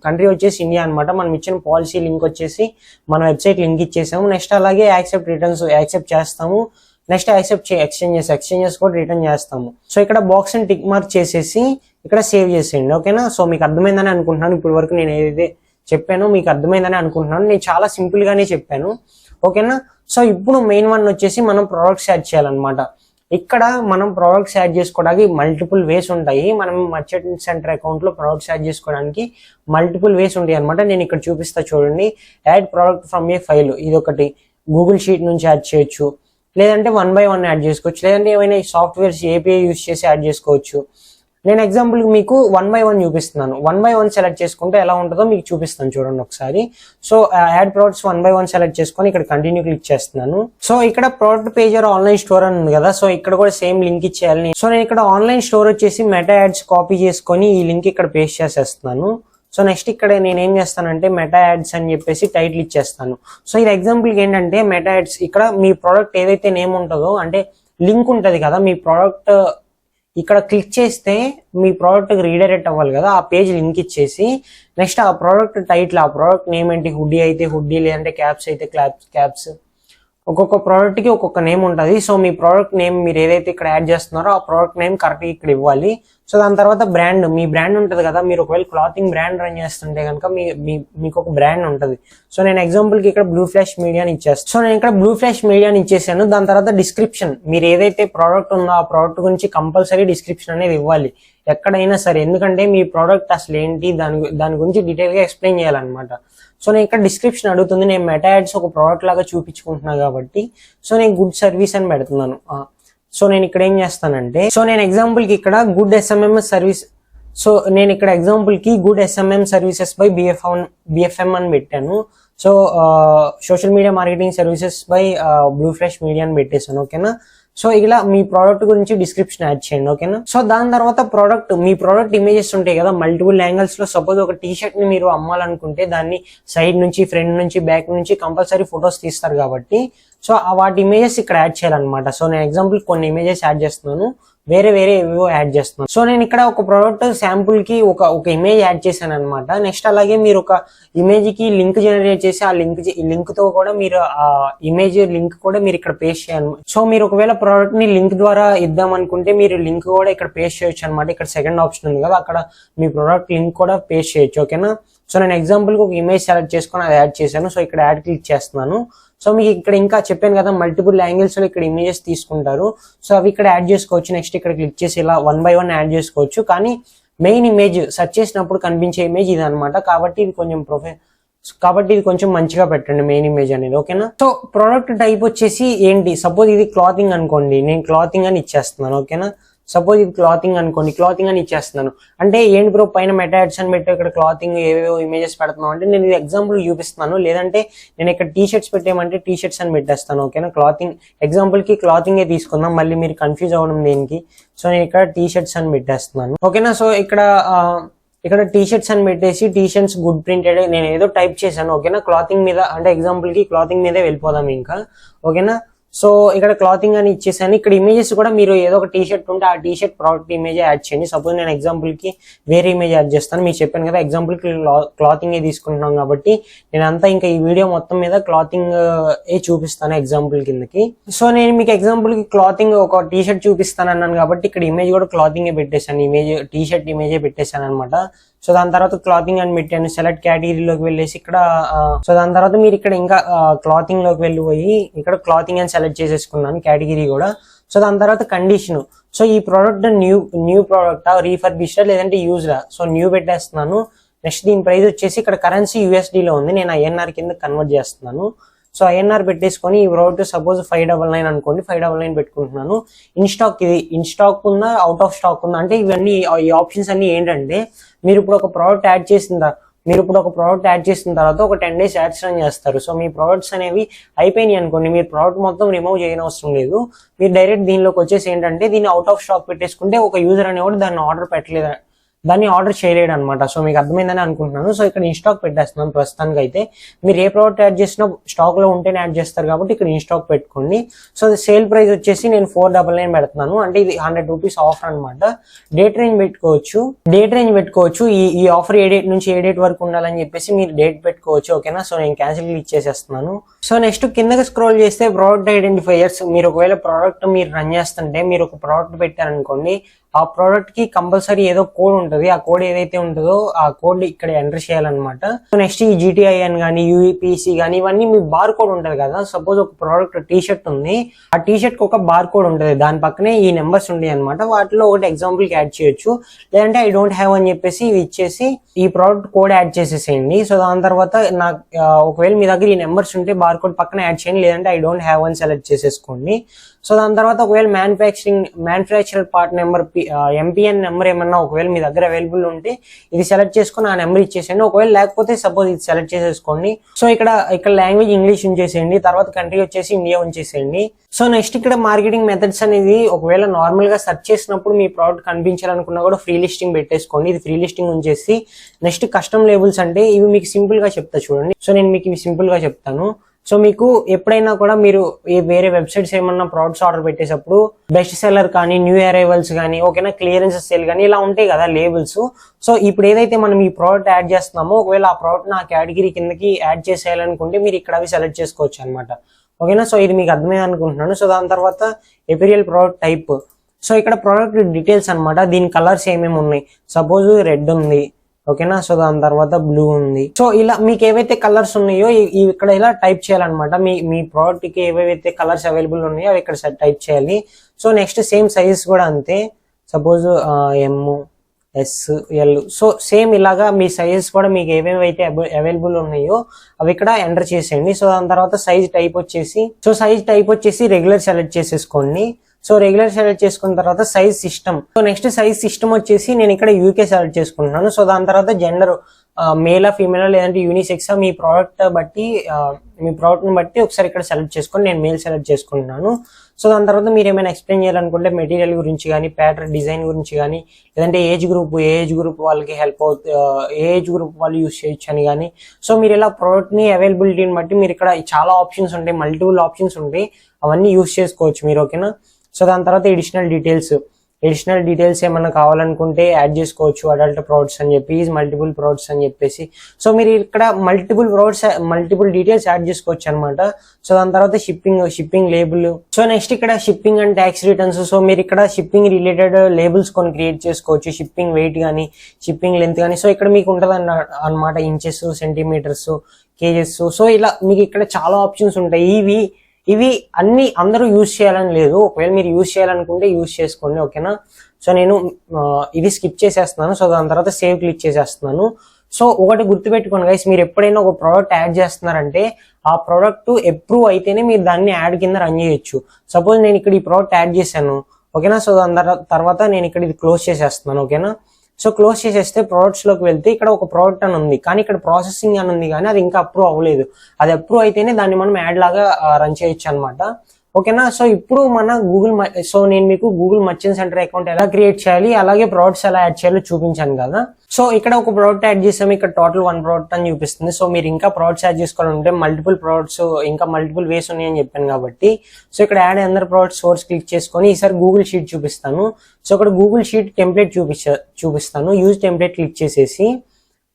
country వచ్చేసి ఇండియా అనమాట. మనం ఇచ్చిన పాలసీ లింక్ వచ్చేసి మన వెబ్సైట్ లింక్ ఇచ్చేసాము. నెక్స్ట్ అలాగే యాక్సెప్ట్ రిటర్న్స్ యాక్సెప్ట్ చేస్తాము. నెక్స్ట్ యాక్సెప్ట్ ఎక్స్చేంజెస్ కూడా రిటర్న్ చేస్తాము. సో ఇక్కడ బాక్స్ ని టిక్ మార్క్ చేసేసి ఇక్కడ సేవ్ చేసేయండి, ఓకేనా. సో మీకు అర్థమైందని అనుకుంటున్నాను, ఇప్పటి వరకు నేను ఏదైతే చెప్పానో మీకు అర్థమైందని అనుకుంటున్నాను. నేను చాలా సింపుల్ గానే చెప్పాను, ఓకేనా. సో ఇప్పుడు మెయిన్ వన్ వచ్చేసి మనం ప్రోడక్ట్స్ యాడ్ చేయాలన్నమాట. ఇక్కడ మనం ప్రోడక్ట్స్ యాడ్ చేసుకోవడానికి మల్టిపుల్ వేస్ ఉంటాయి. మనం మర్చెంట్ సెంటర్ అకౌంట్ లో ప్రోడక్ట్స్ యాడ్ చేసుకోవడానికి మల్టిపుల్ వేస్ ఉంటాయి అనమాట. నేను ఇక్కడ చూపిస్తా చూడండి. Add product from A file, ఇది ఒకటి గూగుల్ షీట్ నుంచి యాడ్ చేయొచ్చు, లేదంటే 1 by 1 యాడ్ చేసుకోవచ్చు, లేదంటే ఏమైనా సాఫ్ట్వేర్స్ ఏపీఐ యూస్ చేసి యాడ్ చేసుకోవచ్చు. నేను ఎగ్జాంపుల్ మీకు 1 by 1 చూపిస్తున్నాను. 1 by 1 సెలెక్ట్ చేసుకుంటే ఎలా ఉంటుందో మీకు చూపిస్తాను చూడండి ఒకసారి. So add products 1 by 1 select చేసుకొని ఇక్కడ కంటిన్యూ క్లిక్ చేస్తున్నాను. సో ఇక్కడ ప్రోడక్ట్ పేజ్ ఆన్లైన్ స్టోర్ అని ఉంది కదా, సో ఇక్కడ కూడా సేమ్ లింక్ ఇచ్చేయాలి. సో నేను ఇక్కడ ఆన్లైన్ స్టోర్ వచ్చేసి మెటా యాడ్స్ కాపీ చేసుకొని ఈ లింక్ ఇక్కడ పేస్ట్ చేసేస్తున్నాను. సో నెక్స్ట్ ఇక్కడ నేను ఏం చేస్తానంటే మెటా యాడ్స్ అని చెప్పేసి టైటిల్ ఇచ్చేస్తాను. సో ఇది ఎగ్జాంపుల్ ఏంటంటే మెటా యాడ్స్, ఇక్కడ మీ ప్రోడక్ట్ ఏదైతే నేమ్ ఉంటుందో అంటే లింక్ ఉంటది కదా, మీ ప్రోడక్ట్ ఇక్కడ క్లిక్ చేస్తే మీ ప్రోడక్ట్ రీడైరెక్ట్ అవ్వాలి కదా, ఆ పేజ్ లింక్ ఇచ్చేసి నెక్స్ట్ ఆ ప్రోడక్ట్ టైటిల్, ఆ ప్రోడక్ట్ నేమ్ ఏంటి, హుడ్డీ అయితే హుడ్డీ, లేదంటే క్యాప్స్ అయితే క్యాప్స్, ఒక్కొక్క ప్రోడక్ట్ కి ఒక్కొక్క నేమ్ ఉంటుంది. సో మీ ప్రోడక్ట్ నేమ్ మీరు ఏదైతే ఇక్కడ యాడ్ చేస్తున్నారో ఆ ప్రోడక్ట్ నేమ్ కరెక్ట్ ఇక్కడ ఇవ్వాలి. సో దాని తర్వాత బ్రాండ్, మీ బ్రాండ్ ఉంటుంది కదా, మీరు ఒకవేళ క్లాతింగ్ బ్రాండ్ రన్ చేస్తుంటే కనుక మీకు ఒక బ్రాండ్ ఉంటుంది. సో నేను ఎగ్జాంపుల్ కి ఇక్కడ బ్లూ ఫ్లాష్ మీడియా ఇచ్చేస్తాను. సో నేను ఇక్కడ బ్లూ ఫ్లాష్ మీడియా ఇచ్చేసాను. దాని తర్వాత డిస్క్రిప్షన్, మీరు ఏదైతే ప్రోడక్ట్ ఉందో ఆ ప్రోడక్ట్ గురించి కంపల్సరీ డిస్క్రిప్షన్ అనేది ఇవ్వాలి ఎక్కడైనా సరే, ఎందుకంటే మీ ప్రోడక్ట్ అసలు ఏంటి దాని గురించి డీటెయిల్ గా ఎక్స్ప్లెయిన్ చేయాలన్నమాట. సో నేను ఇక్కడ డిస్క్రిప్షన్ అడుగుతుంది, నేను మెటా యాడ్స్ ఒక ప్రోడక్ట్ లాగా చూపించుకుంటున్నా కాబట్టి సో నేను గుడ్ సర్వీస్ అని పెడుతున్నాను. సో నేను ఇక్కడ ఏం చేస్తానంటే, సో నేను ఎగ్జాంపుల్ కి ఇక్కడ గుడ్ ఎస్ఎంఎం సర్వీస్, సో నేను ఇక్కడ ఎగ్జాంపుల్ కి గుడ్ ఎస్ఎంఎం సర్వీసెస్ బై బిఎఫ్ఎం అని పెట్టాను. So social media marketing services by blue flash media అని పెట్టేశాను, ఓకేనా. సో ఇలా మీ ప్రోడక్ట్ గురించి డిస్క్రిప్షన్ యాడ్ చేయండి, ఓకేనా. సో దాని తర్వాత మీ ప్రోడక్ట్ ఇమేజెస్ ఉంటాయి కదా మల్టిపుల్ యాంగిల్స్ లో. సపోజ్ ఒక టీ షర్ట్ ని మీరు అమ్మాలనుకుంటే దాన్ని సైడ్ నుంచి, ఫ్రంట్ నుంచి, బ్యాక్ నుంచి కంపల్సరీ ఫొటోస్ తీస్తారు కాబట్టి సో వాటి ఇమేజెస్ ఇక్కడ యాడ్ చేయాలన్నమాట. సో నేను ఎగ్జాంపుల్ కొన్ని ఇమేజెస్ యాడ్ చేస్తున్నాను, వేరే ఏవేవో యాడ్ చేస్తున్నాను. సో నేను ఇక్కడ ఒక ప్రోడక్ట్ శాంపుల్ కి ఒక ఇమేజ్ యాడ్ చేశాను అనమాట. నెక్స్ట్ అలాగే మీరు ఒక ఇమేజ్ కి లింక్ జనరేట్ చేసి ఆ లింక్ తో కూడా మీరు ఆ ఇమేజ్ లింక్ కూడా మీరు ఇక్కడ పేస్ట్ చేయాలి. సో మీరు ఒకవేళ ప్రోడక్ట్ ని లింక్ ద్వారా ఇద్దాం అనుకుంటే మీరు లింక్ కూడా ఇక్కడ పేస్ట్ చేయొచ్చు అనమాట. ఇక్కడ సెకండ్ ఆప్షన్ ఉంది కదా, అక్కడ మీ ప్రోడక్ట్ లింక్ కూడా పేస్ట్ చేయొచ్చు, ఓకేనా. సో నేను ఎగ్జాంపుల్ కి ఒక ఇమేజ్ సెలెక్ట్ చేసుకొని అది యాడ్ చేశాను. సో ఇక్కడ యాడ్ క్లిక్ చేస్తున్నాను. సో మీకు ఇక్కడ ఇంకా చెప్పాను కదా మల్టిపుల్ యాంగిల్స్ లో ఇక్కడ ఇమేజెస్ తీసుకుంటారు. సో అవి ఇక్కడ యాడ్ చేసుకోవచ్చు. నెక్స్ట్ ఇక్కడ క్లిక్ చేసి ఇలా 1 by 1 యాడ్ చేసుకోవచ్చు. కానీ మెయిన్ ఇమేజ్ సెర్చ్ చేసినప్పుడు కనిపించే ఇమేజ్ ఇది అనమాట. కాబట్టి ఇది కొంచెం మంచిగా పెట్టండి మెయిన్ ఇమేజ్ అనేది, ఓకేనా. సో ప్రోడక్ట్ టైప్ వచ్చేసి ఏంటి, సపోజ్ ఇది క్లాతింగ్ అనుకోండి, నేను క్లాతింగ్ అని ఇచ్చేస్తున్నాను, ఓకేనా. సపోజ్ ఇది క్లాతింగ్ అనుకోండి, క్లాతింగ్ అని ఇచ్చేస్తున్నాను. అంటే ఏంటి బ్రో పైన మెటా యాడ్స్ అని పెట్టి ఇక్కడ క్లాతింగ్ ఏవేవో ఇమేజెస్ పెడుతున్నాం అంటే నేను ఇది ఎగ్జాంపుల్ చూపిస్తున్నాను. లేదంటే నేను ఇక్కడ టీ షర్ట్స్ పెట్టేయమంటే టీ షర్ట్స్ అని పెట్టేస్తాను, ఓకేనా. క్లాతింగ్ ఎగ్జాంపుల్ కి క్లాతింగ్ ఏ తీసుకుందాం, మళ్ళీ మీరు కన్ఫ్యూజ్ అవ్వడం దేనికి. సో నేను ఇక్కడ టీ షర్ట్స్ అని పెట్టేస్తున్నాను, ఓకేనా. సో ఇక్కడ టీ షర్ట్స్ అని పెట్టేసి టీ షర్ట్స్ గుడ్ ప్రింటెడ్ నేను ఏదో టైప్ చేశాను, ఓకేనా. క్లాతింగ్ మీద అంటే ఎగ్జాంపుల్ కి క్లాతింగ్ మీదే వెళ్ళిపోదాం ఇంకా, ఓకేనా. సో ఇక్కడ క్లాతింగ్ అని ఇచ్చేసాను. ఇక్కడ ఇమేజెస్ కూడా మీరు ఏదో ఒక టీ షర్ట్ ఉంటే ఆ T shirt product image add చేయండి. సపోజ్ నేను ఎగ్జాంపుల్ కి వేరే ఇమేజ్ యాడ్ చేస్తాను. మీకు చెప్పాను కదా ఎగ్జాంపుల్ కి క్లాతింగ్ తీసుకుంటున్నాం కాబట్టి నేను అంతా ఇంకా ఈ వీడియో మొత్తం మీద క్లాతింగ్ ఏ చూపిస్తాను ఎగ్జాంపుల్ కిందకి. సో నేను మీకు ఎగ్జాంపుల్ కి క్లాతింగ్ ఒక టీ షర్ట్ చూపిస్తాను అన్నాను కాబట్టి ఇక్కడ ఇమేజ్ కూడా క్లాతింగ్ పెట్టేశాను. ఇమేజ్ టీ షర్ట్ ఇమేజే పెట్టేశాను అనమాట. సో దాని తర్వాత క్లాతింగ్ అని పెట్టాను. సెలెక్ట్ కేటగిరీలోకి వెళ్ళేసి ఇక్కడ సో దాని తర్వాత మీరు ఇక్కడ ఇంకా క్లాతింగ్ లోకి వెళ్ళిపోయి ఇక్కడ క్లాతింగ్ అని సెలెక్ట్ చేసేసుకున్నాను కేటగిరీ కూడా. సో దాని తర్వాత కండిషన్. సో ఈ ప్రోడక్ట్ న్యూ ప్రోడక్ట్ రీఫర్బిష్డ్ లేదంటే యూజ్డా. సో న్యూ పెట్టేస్తున్నాను. నెక్స్ట్ దీని ప్రైస్ వచ్చేసి ఇక్కడ కరెన్సీ USD లో ఉంది. నేను INR కింద కన్వర్ట్ చేస్తున్నాను. సో INR పెట్టేసుకొని ఈ ప్రోడక్ట్ సపోజ్ 599 అనుకోండి, 599 పెట్టుకుంటున్నాను. ఇన్ స్టాక్ ఇది ఇన్ స్టాక్ ఉందా అవుట్ ఆఫ్ స్టాక్ ఉందా అంటే ఇవన్నీ ఈ ఆప్షన్స్ అన్ని ఏంటంటే మీరు ఇప్పుడు ఒక ప్రోడక్ట్ యాడ్ చేసిన తర్వాత ఒక 10 days యాడ్స్ రన్ చేస్తారు. సో మీ ప్రోడక్ట్స్ అనేవి అయిపోయినాయి అనుకోండి, మీరు ప్రోడక్ట్ మొత్తం రిమూవ్ చేయనవసరం లేదు. మీరు డైరెక్ట్ దీనిలోకి వచ్చేసి ఏంటంటే దీన్ని అవుట్ ఆఫ్ స్టాక్ పెట్టేసుకుంటే ఒక యూజర్ అనేవాడు దాన్ని ఆర్డర్ చేయలేడు అనమాట. సో మీకు అర్థమైందని అనుకుంటున్నాను. సో ఇక్కడ ఇన్ స్టాక్ పెట్టేస్తున్నాను ప్రస్తుతానికి అయితే. మీరు ఏ ప్రోడక్ట్ యాడ్ చేసినా స్టాక్ లో ఉంటేనే యాడ్ చేస్తారు కాబట్టి ఇక్కడ ఇన్ స్టాక్ పెట్టుకోండి. సో సేల్ ప్రైస్ వచ్చేసి నేను 499 పెడుతున్నాను. అంటే ఇది 100 రూపీస్ ఆఫర్ అనమాట. డేట్ రేంజ్ పెట్టుకోవచ్చు. ఈ ఆఫర్ ఏ డేట్ నుంచి ఏ డేట్ వరకు ఉండాలని చెప్పేసి మీరు డేట్ పెట్టుకోవచ్చు. ఓకేనా. సో నేను క్యాన్సిల్ క్లిక్ చేసేస్తున్నాను. సో నెక్స్ట్ కిందకి స్క్రోల్ చేస్తే ప్రోడక్ట్ ఐడెంటిఫైయర్స్. మీరు ఒకవేళ ప్రోడక్ట్ మీరు రన్ చేస్తుంటే మీరు ఒక ప్రోడక్ట్ పెట్టారనుకోండి, ఆ ప్రోడక్ట్ కి కంపల్సరీ ఏదో కోడ్ ఉంటుంది. ఆ కోడ్ ఏదైతే ఉంటుందో ఆ కోడ్ ఇక్కడ ఎంటర్ చేయాలన్నమాట. నెక్స్ట్ ఈ GTIN కానీ UPC కానీ ఇవన్నీ మీ బార్ కోడ్ ఉంటుంది కదా. సపోజ్ ఒక ప్రోడక్ట్ టీ షర్ట్ ఉంది, ఆ టీ షర్ట్ కి ఒక బార్ కోడ్ ఉంటుంది, దాని పక్కనే ఈ నెంబర్స్ ఉంటాయి అనమాట. వాటిలో ఒకటి ఎగ్జాంపుల్ కి యాడ్ చేయొచ్చు. లేదంటే ఐ డోంట్ హ్యావ్ అని చెప్పేసి ఇది ఇచ్చేసి ఈ ప్రోడక్ట్ కోడ్ యాడ్ చేసేసేయండి. సో దాని తర్వాత నాకు ఒకవేళ మీ దగ్గర ఈ నెంబర్స్ ఉంటే బార్ కోడ్ పక్కన యాడ్ చేయండి, లేదంటే ఐ డోంట్ హ్యావ్ అని సెలెక్ట్ చేసేసుకోండి. సో దాని తర్వాత ఒకవేళ manufacturer part number MPN number ఏమన్నా ఒకవేళ మీ దగ్గర అవైలబుల్ ఉంటే ఇది సెలెక్ట్ చేసుకుని ఆ నెంబర్ ఇచ్చేసేయండి. ఒకవేళ లేకపోతే సపోజ్ ఇది సెలెక్ట్ చేసేసుకోండి. సో ఇక్కడ లాంగ్వేజ్ ఇంగ్లీష్ ఉంచేసేయండి. తర్వాత కంట్రీ వచ్చేసి ఇండియా ఉంచేసేయండి. సో నెక్స్ట్ ఇక్కడ మార్కెటింగ్ మెథడ్స్ అనేది ఒకవేళ నార్మల్ గా సెర్చ్ చేసినప్పుడు మీ ప్రోడక్ట్ కనిపించాలనుకున్నా కూడా ఫ్రీ లిస్టింగ్ పెట్టేసుకోండి. ఇది ఫ్రీ లిస్టింగ్ ఉంచేసి నెక్స్ట్ కస్టమ్ లేబుల్స్ అంటే ఇవి మీకు సింపుల్ గా చెప్తా చూడండి. సో నేను మీకు ఇవి సింపుల్ గా చెప్తాను. సో మీకు ఎప్పుడైనా కూడా మీరు వేరే వెబ్సైట్స్ ఏమన్నా ప్రోడక్ట్స్ ఆర్డర్ పెట్టేటప్పుడు బెస్ట్ సెల్లర్ కానీ న్యూ అరైవల్స్ కానీ ఓకేనా క్లియరెన్స్ సేల్ కానీ ఇలా ఉంటాయి కదా లేబుల్స్. సో ఇప్పుడు ఏదైతే మనం ఈ ప్రోడక్ట్ యాడ్ చేస్తున్నామో ఒకవేళ ఆ ప్రోడక్ట్ నా కేటగిరీ కిందకి యాడ్ చేసేయాలనుకుంటే మీరు ఇక్కడ అవి సెలెక్ట్ చేసుకోవచ్చు అనమాట. ఓకేనా. సో ఇది మీకు అర్థమైంది అనుకుంటున్నాను. సో దాని తర్వాత ఎపీరియల్ ప్రోడక్ట్ టైప్. సో ఇక్కడ ప్రోడక్ట్ డీటెయిల్స్ అనమాట. దీని కలర్స్ ఏమేమి ఉన్నాయి. సపోజ్ రెడ్ ఉంది. ఓకేనా. సో దాని తర్వాత బ్లూ ఉంది. సో ఇలా మీకు ఏవైతే కలర్స్ ఉన్నాయో ఇక్కడ ఇలా టైప్ చేయాలన్నమాట. మీ ప్రోడక్ట్ కి ఏవైతే కలర్స్ అవైలబుల్ ఉన్నాయో అవి ఇక్కడ టైప్ చేయాలి. సో నెక్స్ట్ సేమ్ సైజెస్ కూడా అంతే. Suppose MSL. సో సేమ్ ఇలాగా మీ సైజెస్ కూడా మీకు ఏవేవైతే అవైలబుల్ ఉన్నాయో అవి ఇక్కడ ఎంటర్ చేసేయండి. సో దాని తర్వాత సైజ్ టైప్ వచ్చేసి రెగ్యులర్ సెలెక్ట్ చేసేసుకోండి. సో రెగ్యులర్ సెలెక్ట్ చేసుకున్న తర్వాత size system. So next size system వచ్చేసి నేను ఇక్కడ UK సెలెక్ట్ చేసుకుంటున్నాను. సో దాని తర్వాత జెండర్ మేలా ఫీమేలా లేదంటే యూనిసెక్సా మీ ప్రోడక్ట్ ని బట్టి ఒకసారి ఇక్కడ సెలెక్ట్ చేసుకొని నేను మేల్ సెలెక్ట్ చేసుకుంటున్నాను. సో దాని తర్వాత మీరు ఏమైనా ఎక్స్ప్లెయిన్ చేయాలనుకుంటే మెటీరియల్ గురించి కానీ ప్యాటర్న్ డిజైన్ గురించి కానీ లేదంటే ఏజ్ గ్రూప్ వాళ్ళకి హెల్ప్ అవుతుంది, ఏజ్ గ్రూప్ వాళ్ళు యూజ్ చేయొచ్చు అని కానీ. సో మీరు ఇలా ప్రోడక్ట్ ని అవైలబిలిటీని బట్టి మీరు ఇక్కడ చాలా ఆప్షన్స్ ఉంటాయి, మల్టిపుల్ ఆప్షన్స్ ఉంటాయి, అవన్నీ యూజ్ చేసుకోవచ్చు మీరు. ఓకేనా. సో దాని తర్వాత ఎడిషనల్ డీటెయిల్స్ ఏమన్నా కావాలనుకుంటే యాడ్ చేసుకోవచ్చు. అడల్ట్ ప్రొడక్ట్స్ అని చెప్పి మల్టిపుల్ ప్రొడక్ట్స్ అని చెప్పేసి. సో మీరు ఇక్కడ మల్టిపుల్ డీటెయిల్స్ యాడ్ చేసుకోవచ్చు అనమాట. సో దాని తర్వాత షిప్పింగ్ లేబుల్. సో నెక్స్ట్ ఇక్కడ shipping and tax returns. So మీరు ఇక్కడ షిప్పింగ్ రిలేటెడ్ లేబుల్స్ కొన్ని క్రియేట్ చేసుకోవచ్చు. షిప్పింగ్ వెయిట్ కానీ షిప్పింగ్ లెంత్ కానీ. సో ఇక్కడ మీకు ఉంటుంది అన్నమాట ఇంచెస్, సెంటీమీటర్స్, కేజెస్. సో ఇలా మీకు ఇక్కడ చాలా ఆప్షన్స్ ఉంటాయి. ఇవి అన్ని అందరూ యూజ్ చేయాలని లేదు. ఒకవేళ మీరు యూజ్ చేయాలనుకుంటే యూజ్ చేసుకోండి. ఓకేనా. సో నేను ఇది స్కిప్ చేసేస్తున్నాను. సో దాని తర్వాత సేవ్ క్లిక్ చేసేస్తున్నాను. సో ఒకటి గుర్తుపెట్టుకోండి గైస్, మీరు ఎప్పుడైనా ఒక ప్రోడక్ట్ యాడ్ చేస్తున్నారంటే ఆ ప్రోడక్ట్ అప్రూవ్ అయితేనే మీరు దాన్ని యాడ్ కింద రన్ చేయొచ్చు. సపోజ్ నేను ఇక్కడ ఈ ప్రోడక్ట్ యాడ్ చేశాను. ఓకేనా. సో దాని తర్వాత నేను ఇక్కడ ఇది క్లోజ్ చేసేస్తున్నాను. ఓకేనా. సో క్లోజ్ చేసేస్తే ప్రొడక్ట్స్ లోకి వెళ్తే ఇక్కడ ఒక ప్రోడక్ట్ అని ఉంది, కానీ ఇక్కడ ప్రాసెసింగ్ అని ఉంది, కానీ అది ఇంకా అప్రూవ్ అవ్వలేదు. అది అప్రూవ్ అయితేనే దాన్ని మనం యాడ్ లాగా రన్ చేయొచ్చు అనమాట. ఓకేనా. సో ఇప్పుడు మన సో నేను మీకు గూగుల్ మర్చెంట్ సెంటర్ అకౌంట్ ఎలా క్రియేట్ చేయాలి, అలాగే ప్రొడక్ట్స్ ఎలా యాడ్ చేయాలో చూపించాను కదా. సో ఇక్కడ ఒక ప్రోడక్ట్ యాడ్ చేసాము, ఇక్కడ టోటల్ 1 ప్రోడక్ట్ అని చూపిస్తుంది. సో మీరు ఇంకా ప్రొడక్ట్స్ యాడ్ చేసుకోవాలంటే మల్టిపుల్ ప్రొడక్ట్స్ ఇంకా మల్టిపుల్ వేస్ ఉన్నాయని చెప్పాను కాబట్టి, సో ఇక్కడ యాడ్ అందర్ ప్రొడక్ట్ సోర్స్ క్లిక్ చేసుకొని ఈసారి గూగుల్ షీట్ చూపిస్తాను. సో ఇక్కడ గూగుల్ షీట్ టెంప్లెట్ చూపిస్తాను. యూజ్ టెంప్లెట్ క్లిక్ చేసేసి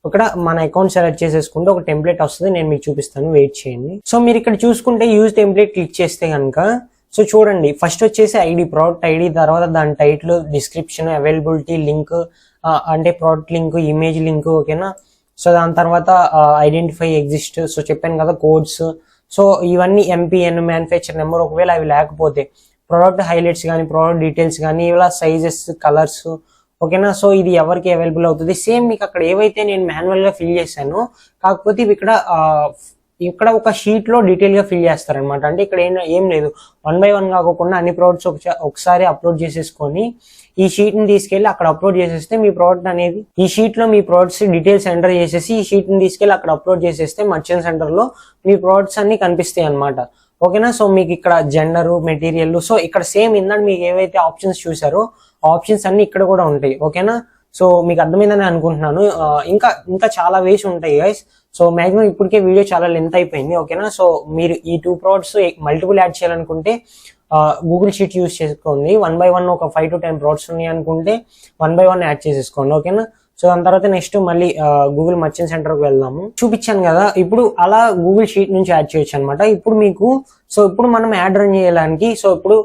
ఇక్కడ మన అకౌంట్ సెలెక్ట్ చేసేసుకుంటే ఒక టెంప్లెట్ వస్తుంది, నేను మీకు చూపిస్తాను, వెయిట్ చేయండి. సో మీరు ఇక్కడ చూసుకుంటే యూజ్ టెంప్లెట్ క్లిక్ చేస్తే కనుక సో చూడండి, ఫస్ట్ వచ్చేసి ఐడి, ప్రోడక్ట్ ఐడి, తర్వాత దాని టైటిల్, డిస్క్రిప్షన్, అవైలబిలిటీ, లింక్ అంటే ప్రోడక్ట్ లింక్, ఇమేజ్ లింక్, ఓకేనా. సో దాని తర్వాత ఐడెంటిఫై ఎగ్జిస్ట్, సో చెప్పాను కదా కోడ్స్. సో ఇవన్నీ ఎంపీఎన్, మ్యానుఫ్యాక్చర్ నెంబర్, ఒకవేళ అవి లేకపోతే ప్రోడక్ట్ హైలైట్స్ కానీ, ప్రోడక్ట్ డీటెయిల్స్ కానీ, ఇలా సైజెస్, కలర్స్, ఓకేనా. సో ఇది ఎవరికి అవైలబుల్ అవుతుంది, సేమ్ మీకు అక్కడ ఏవైతే నేను మాన్యువల్ గా ఫిల్ చేశానో, కాకపోతే ఇవి ఇక్కడ ఒక షీట్ లో డీటెయిల్ గా ఫిల్ చేస్తారనమాట. అంటే ఇక్కడ ఏం లేదు, 1 by 1 కాకుండా అన్ని ప్రోడక్ట్స్ ఒకసారి అప్లోడ్ చేసేసుకొని ఈ షీట్ ని తీసుకెళ్లి అక్కడ అప్లోడ్ చేసేస్తే మీ ప్రోడక్ట్ అనేది, ఈ షీట్ లో మీ ప్రోడక్ట్స్ డీటెయిల్స్ ఎంటర్ చేసేసి ఈ షీట్ ని తీసుకెళ్లి అక్కడ అప్లోడ్ చేసేస్తే మర్చెంట్ సెంటర్ లో మీ ప్రోడక్ట్స్ అన్ని కనిపిస్తాయి అనమాట. ఓకేనా. సో మీకు ఇక్కడ జెండర్, మెటీరియల్, సో ఇక్కడ సేమ్ ఇందాక మీకు ఏవైతే ఆప్షన్స్ చూసారో ఆప్షన్స్ అన్ని ఇక్కడ కూడా ఉంటాయి. ఓకేనా. సో మీకు అర్థమైందని అనుకుంటున్నాను. ఇంకా చాలా వేస్ ఉంటాయి గైస్. సో మాక్సిమం ఇప్పటికే వీడియో చాలా లెంత్ అయిపోయింది. ఓకేనా. సో మీరు ఈ 2 ప్రోడక్ట్స్ మల్టిపుల్ యాడ్ చేయాలనుకుంటే గూగుల్ షీట్ యూజ్ చేసుకోండి. 1 by 1 ఒక 5 to 10 ప్రోడక్ట్స్ ఉన్నాయి అనుకుంటే 1 by 1 యాడ్ చేసేసుకోండి. ఓకేనా. సో దాని తర్వాత నెక్స్ట్ మళ్ళీ గూగుల్ మర్చెంట్ సెంటర్ కి వెళ్దాము. చూపించాను కదా, ఇప్పుడు అలా గూగుల్ షీట్ నుంచి యాడ్ చేయొచ్చు అనమాట. ఇప్పుడు మనం యాడ్ రన్ చేయడానికి, సో ఇప్పుడు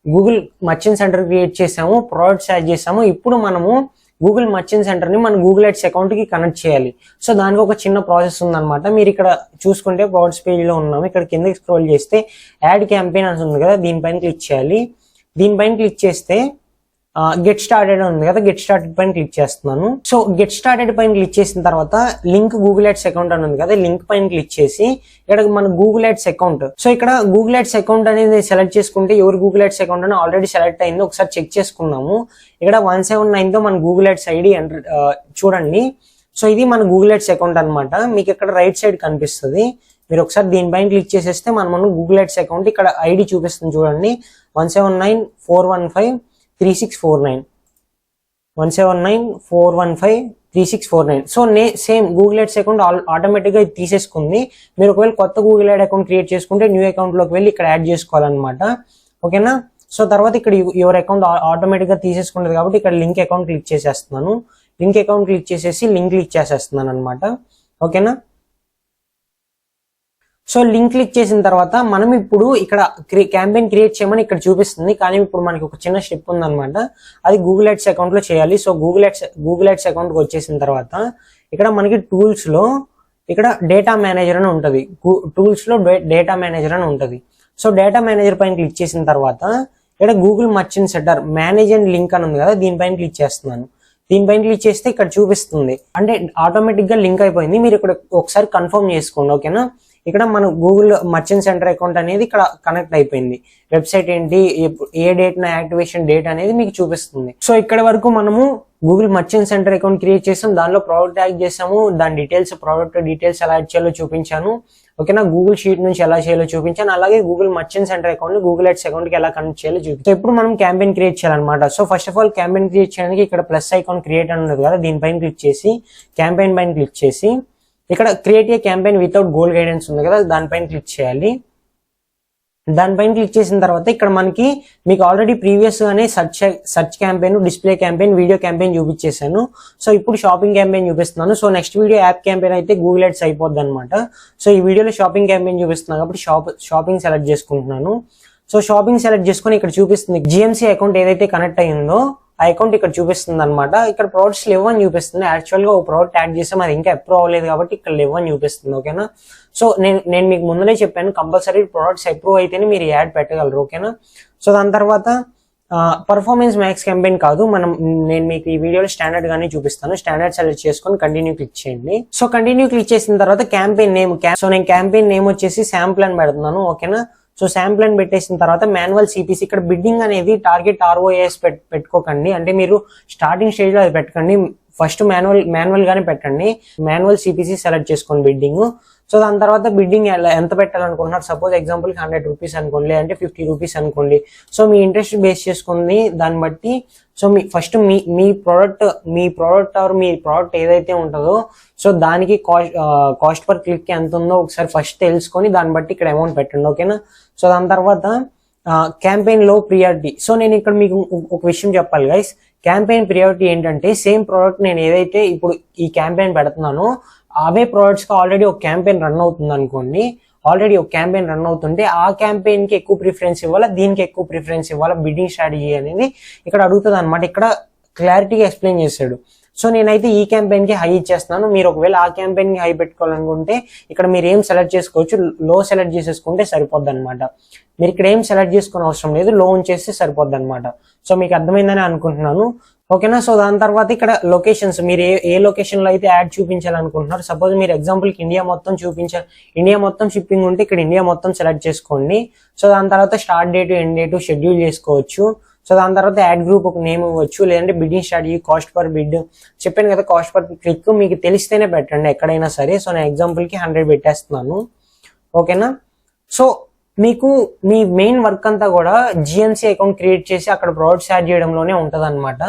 గూగుల్ మర్చెంట్ సెంటర్ క్రియేట్ చేసాము, ప్రోడక్ట్స్ యాడ్ చేసాము. ఇప్పుడు మనము గూగుల్ మర్చెంట్ సెంటర్ ని మన గూగుల్ యాడ్స్ అకౌంట్ కి కనెక్ట్ చేయాలి. సో దానికి ఒక చిన్న ప్రాసెస్ ఉందన్నమాట. మీరు ఇక్కడ చూసుకుంటే ప్రొడక్ట్స్ పేజ్ లో ఉన్నాము, ఇక్కడ కిందకి స్క్రోల్ చేస్తే యాడ్ క్యాంపెయిన్ అని ఉంది కదా, దీనిపైన క్లిక్ చేయాలి. దీనిపైన క్లిక్ చేస్తే గెట్ స్టార్టెడ్ ఉంది కదా, గెట్ స్టార్టెడ్ పైన క్లిక్ చేస్తున్నాను. సో గెట్ స్టార్టెడ్ పైన క్లిక్ చేసిన తర్వాత లింక్ గూగుల్ యాడ్స్ అకౌంట్ అని ఉంది కదా, లింక్ పైన క్లిక్ చేసి ఇక్కడ మన గూగుల్ యాడ్స్ అకౌంట్, సో ఇక్కడ గూగుల్ యాడ్స్ అకౌంట్ అనేది సెలెక్ట్ చేసుకుంటే ఎవరు గూగుల్ యాడ్స్ అకౌంట్ అని ఆల్రెడీ సెలెక్ట్ అయింది ఒకసారి చెక్ చేసుకున్నాము. ఇక్కడ 179 తో మన గూగుల్ యాడ్స్ ఐడి చూడండి. సో ఇది మన గూగుల్ యాడ్స్ అకౌంట్ అనమాట. మీకు ఇక్కడ రైట్ సైడ్ కనిపిస్తుంది. మీరు ఒకసారి దీనిపైన క్లిక్ చేసేస్తే మన గూగుల్ యాడ్స్ అకౌంట్ ఇక్కడ ఐడి చూపిస్తుంది చూడండి, 179415364917941536491. So same Google ads account automatic గా తీసేసుకుంది. మీరు ఒకవేళ కొత్త గూగుల్ యాడ్ అకౌంట్ క్రియేట్ చేసుకుంటే న్యూ అకౌంట్ లోకి వెళ్ళి ఇక్కడ యాడ్ చేసుకోవాలన్నమాట. ఓకేనా. సో తర్వాత ఇక్కడ యువర్ అకౌంట్ ఆటోమేటిక్ గా తీసేసుకుంటుంది కాబట్టి ఇక్కడ లింక్ అకౌంట్ క్లిక్ చేసేస్తున్నాను. లింక్ అకౌంట్ క్లిక్ చేసేసి లింక్ క్లిక్ చేసేస్తున్నాను అనమాట. ఓకేనా. సో లింక్ క్లిక్ చేసిన తర్వాత మనం ఇప్పుడు ఇక్కడ క్యాంపెయిన్ క్రియేట్ చేయమని ఇక్కడ చూపిస్తుంది, కానీ ఇప్పుడు మనకి ఒక చిన్న స్టెప్ ఉందన్నమాట. అది గూగుల్ యాడ్స్ అకౌంట్ లో చేయాలి. సో గూగుల్ యాడ్స్ అకౌంట్ కి వచ్చేసిన తర్వాత ఇక్కడ మనకి టూల్స్ లో ఇక్కడ డేటా మేనేజర్ అని ఉంటది. టూల్స్ లో డేటా మేనేజర్ అని ఉంటది. సో డేటా మేనేజర్ పైన క్లిక్ చేసిన తర్వాత ఇక్కడ Google merchant centre manage and link అని ఉంది కదా, దీనిపైన క్లిక్ చేస్తున్నాను. దీనిపైన క్లిక్ చేస్తే ఇక్కడ చూపిస్తుంది, అంటే ఆటోమేటిక్ గా లింక్ అయిపోయింది. మీరు ఇక్కడ ఒకసారి కన్ఫర్మ్ చేసుకోండి. ఓకేనా. ఇక్కడ మన గూగుల్ మర్చెంట్ సెంటర్ అకౌంట్ అనేది ఇక్కడ కనెక్ట్ అయిపోయింది. వెబ్సైట్ ఏంటి, ఏ డేట్ నా యాక్టివేషన్ డేట్ అనేది మీకు చూపిస్తుంది. సో ఇక్కడ వరకు మనము Google merchant centre account create చేసాం, దానిలో ప్రోడక్ట్ యాడ్ చేసాము, దాని డీటెయిల్స్, ప్రోడక్ట్ డీటెయిల్స్ ఎలా యాడ్ చేయాలో చూపించాను. ఓకేనా. గూగుల్ షీట్ నుంచి ఎలా చేయాలో చూపించాను, అలాగే Google merchant centre account Google ads account కి ఎలా కనెక్ట్ చేయాలో చూపించాను. సో ఇప్పుడు మనం క్యాంపెయిన్ క్రియేట్ చేయాలన్నమాట. So first of all campaign create చేయడానికి ఇక్కడ ప్లస్ ఐకాన్ క్రియేట్ అని ఉన్నది కదా, దీనిపైన క్లిక్ చేసి క్యాంపెయిన్ పైన క్లిక్ చేసి ఇక్కడ create a campaign without goal guidance ఉంది కదా, దానిపైన క్లిక్ చేయాలి. దానిపైన క్లిక్ చేసిన తర్వాత ఇక్కడ మీకు ఆల్రెడీ ప్రీవియస్ గానే search campaign, display campaign, video campaign చూపించేశాను. సో ఇప్పుడు షాపింగ్ క్యాంపెయిన్ చూపిస్తున్నాను. So next video app campaign అయితే గూగుల్ యాడ్స్ అయిపోద్ది అనమాట. సో ఈ వీడియోలో షాపింగ్ క్యాంపెయిన్ చూపిస్తున్నాను కాబట్టి షాపింగ్ సెలెక్ట్ చేసుకుంటున్నాను. సో షాపింగ్ సెలెక్ట్ చేసుకుని ఇక్కడ చూపిస్తుంది జిఎంసీ అకౌంట్ ఏదైతే కనెక్ట్ అయ్యిందో ఆ అకౌంట్ ఇక్కడ చూపిస్తుంది అనమాట. ఇక్కడ ప్రొడక్ట్స్ లేవు అని చూపిస్తుంది. యాక్చువల్ గా ఒక ప్రోడక్ట్ యాడ్ చేసాం, అది ఇంకా అప్రూవ్ అవ్వలేదు కాబట్టి ఇక్కడ లేవు అని చూపిస్తుంది. ఓకేనా. సో నేను మీకు ముందునే చెప్పాను, కంపల్సరీ ప్రొడక్ట్స్ అప్రూవ్ అయితేనే మీరు యాడ్ పెట్టగలరు. ఓకేనా. సో దాని తర్వాత పర్ఫార్మెన్స్ మ్యాక్స్ క్యాంపెయిన్ కాదు, నేను మీకు ఈ వీడియోలో స్టాండర్డ్ గానే చూపిస్తాను. స్టాండర్డ్ సెలెక్ట్ చేసుకొని కంటిన్యూ క్లిక్ చేయండి. సో కంటిన్యూ క్లిక్ చేసిన తర్వాత క్యాంపెయిన్ నేమ్, సో నేను క్యాంపెయిన్ నేమ్ వచ్చేసి శాంపుల్ అని పెడుతున్నాను. ఓకేనా. సో శాంపుల్ అని పెట్టేసిన తర్వాత మాన్యువల్ సిపిసి, ఇక్కడ బిడ్డింగ్ అనేది టార్గెట్ ROAS పెట్టుకోకండి, అంటే మీరు స్టార్టింగ్ స్టేజ్ లో అది పెట్టకండి. ఫస్ట్ మాన్యువల్ గానే పెట్టండి. మాన్యువల్ సిపిసి సెలెక్ట్ చేసుకోండి బిడ్డింగ్. సో దాని తర్వాత బిడ్డింగ్ ఎంత పెట్టాలనుకుంటున్నారు, సపోజ్ ఎగ్జాంపుల్కి 100 రూపీస్ అనుకోండి, అంటే 50 రూపీస్ అనుకోండి. సో మీ ఇంట్రెస్ట్ బేస్ చేసుకుని దాన్ని బట్టి so me first me product or me product ఏదైతే ఉంటుందో సో దానికి కాస్ట్ పర్ క్లిక్ ఎంత ఉందో ఒకసారి ఫస్ట్ తెలుసుకొని దాన్ని బట్టి ఇక్కడ అమౌంట్ పెట్టండి, ఓకేనా. సో దాని తర్వాత క్యాంపెయిన్ లో ప్రియారిటీ. సో నేను ఇక్కడ మీకు ఒక విషయం చెప్పాలి గైస్, క్యాంపెయిన్ ప్రియారిటీ ఏంటంటే సేమ్ ప్రోడక్ట్ నేను ఏదైతే ఇప్పుడు ఈ క్యాంపెయిన్ పెడుతున్నానో అవే ప్రోడక్ట్స్ కి ఆల్రెడీ ఒక క్యాంపెయిన్ రన్ అవుతుంది అనుకోండి, ఆల్రెడీ ఒక క్యాంపెయిన్ రన్ అవుతుంటే ఆ క్యాంపెయిన్ కి ఎక్కువ ప్రిఫరెన్స్ ఇవ్వాలా, దీనికి ఎక్కువ ప్రిఫరెన్స్ ఇవ్వాలా, బిడ్డింగ్ స్ట్రాటజీ అనేది ఇక్కడ అడుగుతుంది అనమాట. ఇక్కడ క్లారిటీగా ఎక్స్ప్లెయిన్ చేశాడు. సో నేనైతే ఈ క్యాంపెయిన్ కి హై ఇచ్చేస్తున్నాను, మీరు ఒకవేళ ఆ క్యాంపెయిన్ కి హై పెట్టుకోవాలనుకుంటే ఇక్కడ మీరు ఏం సెలెక్ట్ చేసుకోవచ్చు, లో సెలెక్ట్ చేసేసుకుంటే సరిపోద్ది అనమాట. మీరు ఇక్కడ ఏం సెలెక్ట్ చేసుకునే అవసరం లేదు, లో ఉంచేస్తే సరిపోద్ది అనమాట. సో మీకు అర్థమైందని అనుకుంటున్నాను, ఓకేనా. సో దాని తర్వాత ఇక్కడ లొకేషన్స్, మీరు ఏ లొకేషన్ లో అయితే యాడ్ చూపించాలనుకుంటున్నారు, సపోజ్ మీరు ఎగ్జాంపుల్ కి ఇండియా మొత్తం షిప్పింగ్ ఉంటే ఇక్కడ ఇండియా మొత్తం సెలెక్ట్ చేసుకోండి. సో దాని తర్వాత start date end date schedule చేసుకోవచ్చు. సో దాని తర్వాత యాడ్ గ్రూప్ ఒక నేమ్ ఇవ్వచ్చు, లేదంటే bidding strategy, cost per bid చెప్పాను కదా, కాస్ట్ పర్ క్లిక్ మీకు తెలిస్తేనే పెట్టండి ఎక్కడైనా సరే. సో నేను ఎగ్జాంపుల్ కి 100 పెట్టేస్తున్నాను, ఓకేనా. సో మీకు మీ మెయిన్ వర్క్ అంతా కూడా జిఎన్సి అకౌంట్ క్రియేట్ చేసి అక్కడ ప్రొడక్ట్స్ యాడ్ చేయడంలోనే ఉంటది అనమాట.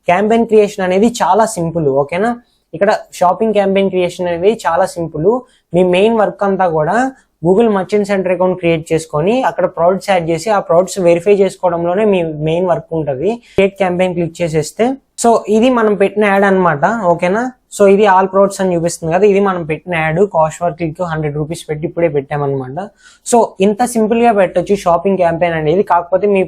క్యాంపెయిన్ క్రియేషన్ అనేది చాలా సింపుల్, ఓకేనా. ఇక్కడ షాపింగ్ క్యాంపెయిన్ క్రియేషన్ అనేది చాలా సింపుల్. మీ మెయిన్ వర్క్ అంతా కూడా Google merchant centre account create చేసుకొని అక్కడ ప్రొడక్ట్స్ యాడ్ చేసి ఆ ప్రొడక్ట్స్ వెరిఫై చేసుకోవడంలోనే మీ మెయిన్ వర్క్ ఉంటుంది. క్రియేట్ క్యాంపెయిన్ క్లిక్ చేసేస్తే సో ఇది మనం పెట్టిన యాడ్ అనమాట, ఓకేనా. సో ఇది ఆల్ ప్రొడక్ట్స్ అని చూపిస్తుంది కదా, ఇది మనం పెట్టిన add, cost per click 100 rupees పెట్టి ఇప్పుడే పెట్టామన్నమాట. సో ఇంత సింపుల్ గా పెట్టొచ్చు షాపింగ్ క్యాంపెయిన్ అనేది. కాకపోతే మీ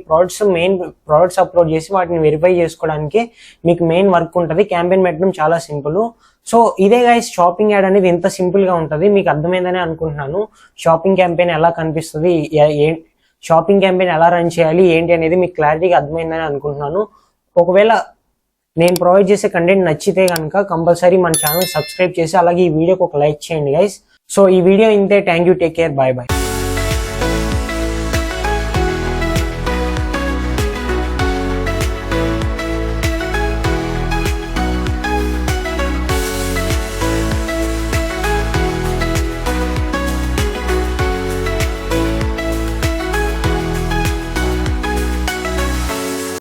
మెయిన్ ప్రొడక్ట్స్ అప్లోడ్ చేసి వాటిని వెరిఫై చేసుకోవడానికి మీకు మెయిన్ వర్క్ ఉంటుంది. క్యాంపెయిన్ పెట్టడం చాలా సింపుల్. సో ఇదే గైస్ షాపింగ్ యాడ్ అనేది ఇంత సింపుల్ గా ఉంటుంది. మీకు అర్థమైందని అనుకుంటున్నాను. షాపింగ్ క్యాంపెయిన్ ఎలా కనిపిస్తుంది, షాపింగ్ క్యాంపెయిన్ ఎలా రన్ చేయాలి ఏంటి అనేది మీకు క్లారిటీగా అర్థమైందని అనుకుంటున్నాను. ఒకవేళ నేను ప్రొవైడ్ చేసే కంటెంట్ నచ్చితే కనుక కంపల్సరీ మన ఛానల్ సబ్స్క్రైబ్ చేసి అలాగే ఈ వీడియోకి ఒక లైక్ చేయండి గైస్. సో ఈ వీడియో ఇంతే. Thank you, take care, bye bye.